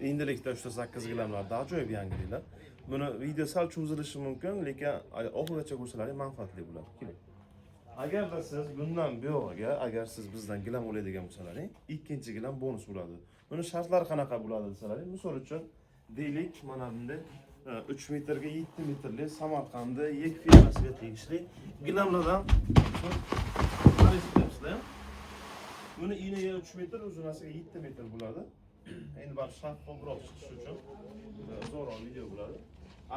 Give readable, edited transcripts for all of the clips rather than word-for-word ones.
Endilikda 3-8 gramlarda ajoyib yangiliklar. Buni video sal cho'zilishi mumkin, lekin oxirigacha ko'rsalaring manfaatli bo'ladi. Keling. Agarda siz bundan buyog'iga, agar siz bizdan gilam oladigan bo'lsalaring, ikkinchi gilam bonus bo'ladi. Buni shartlari qanaqa bo'ladi desalaring, misol uchun deylik, mana bunday 3 metrga 7 metrli Samarqandda yek firmasiga tegishli gilamlardan qarashtiribsizlar. Buni eniga 3 metr, uzunasiga 7 metr bo'ladi. Endi bar shaffofroq chiqishi uchun zo'rroq video bo'ladi.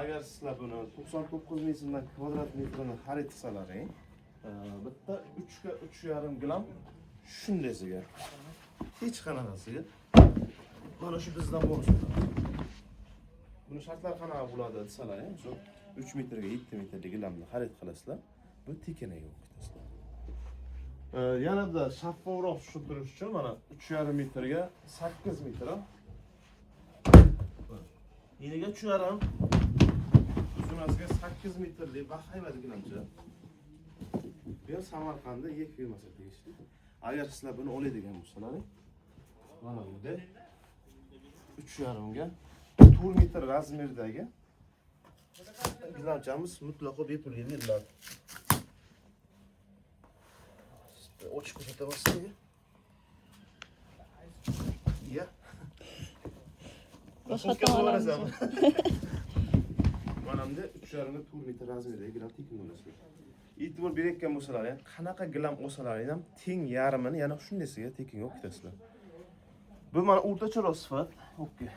Agar sizlar buni 99 ming so'mdan kvadrat metrini xarid qilsalaring, bitta 3 ga 3,5 gilam shundaysiga. Hech qanaqasiga. Mana shu bizdan bonus bo'ladi. Buni shartlar qanaqa bo'ladi desalaring, shu 3 metrga 7 metrli gilamni xarid qilasizlar. Bu tekinaga o'qitasizlar. Yanada shaffofroq tushuntirish uchun mana 3,5 metrga 8 metr. Eniga 3,5, uzunasiga 8 metrli bahaybat gilamcha. Bu Samarqandda yek firmasiga tegishli. Agar sizlar buni oladigan bo'lsalaring, mana bunday 3,5 ga 4 metr razmerdagi gilamchamiz mutlaqo bepul beriladi. Ochib ko'rsataman sizga. Ya. Boshqa tomondan. Mana bunda 3,5 ga 4 metr razmerdagi gilam tekin bo'ladi. E'tibor berayotgan bo'lsalaring, qanaqa gilam olsalaring ham teng yarmini yana shundaysiga tekinga o'qitasizlar. Bu mana o'rtacharoq sifat. Okey.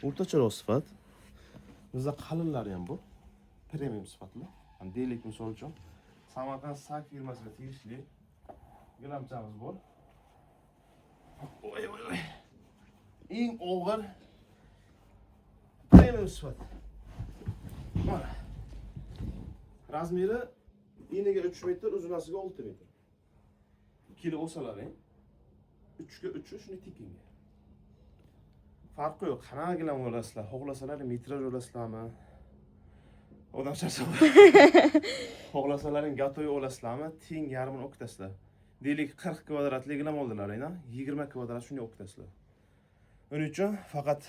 O'rtacharoq sifat. Bizda qalinlari ham bu. Premium sifatlar. Hani deylik misol uchun Samarqand Sak firmasiga tegishli gilamchamiz bor. Oy. Eng og'ir premium sifat. Mana. Razmeri eniga 3 metr, uzunasiga 6 metr. Kilo olsalaring 3 ga 3 shuni tekinga. Farqi yo'q. Qanaqa gilam olasizlar, xohlasalar metraj olasizlarmi? Odam charchab. Xohlasalaring gatoy olasizlarmi? Teng yarmini o'qitasizlar. Deylik 40 kvadratli gilam oldilaringdan 20 kvadrat shunday o'qitasizlar. Uning uchun faqat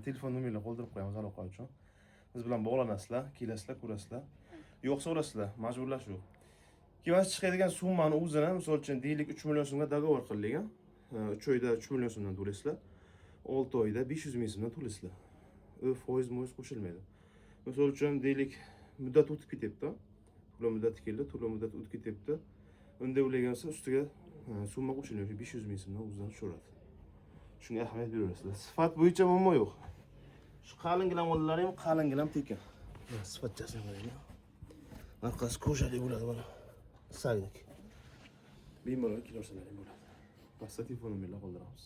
telefon nomerini qoldirib qo'yamiz aloqa uchun. Biz bilan bog'lanasizlar, kelasizlar, ko'rasizlar. Yo'qsa olasizlar, majburlash yo'q. Keyin chiqadigan summani o'zini, misol uchun deylik 3 million so'mga dogovor qilingan. 3 oyda 3 million so'mdan to'laysizlar. 6 oyda 500 ming so'mdan to'laysizlar. Foiz qo'shilmaydi. Misol uchun deylik muddat o'tib ketyapti. To'lov muddati keldi, to'lov muddati o'tib ketyapti. Unda o'ylagansa ustiga summa qo'shiladi, 500 ming so'mdan o'zidan tushiradi. Shunga ahamiyat berasizlar. Sifat bo'yicha muammo yo'q. Shu qalin gilam oldilar ham qalin gilam tekin. Sifatchasini qarang. Orqasi ko'jalik bo'ladi mana. Saglik. Bemalol kelsalar ham bo'ladi. Pastda telefon nomerini qoldiramiz.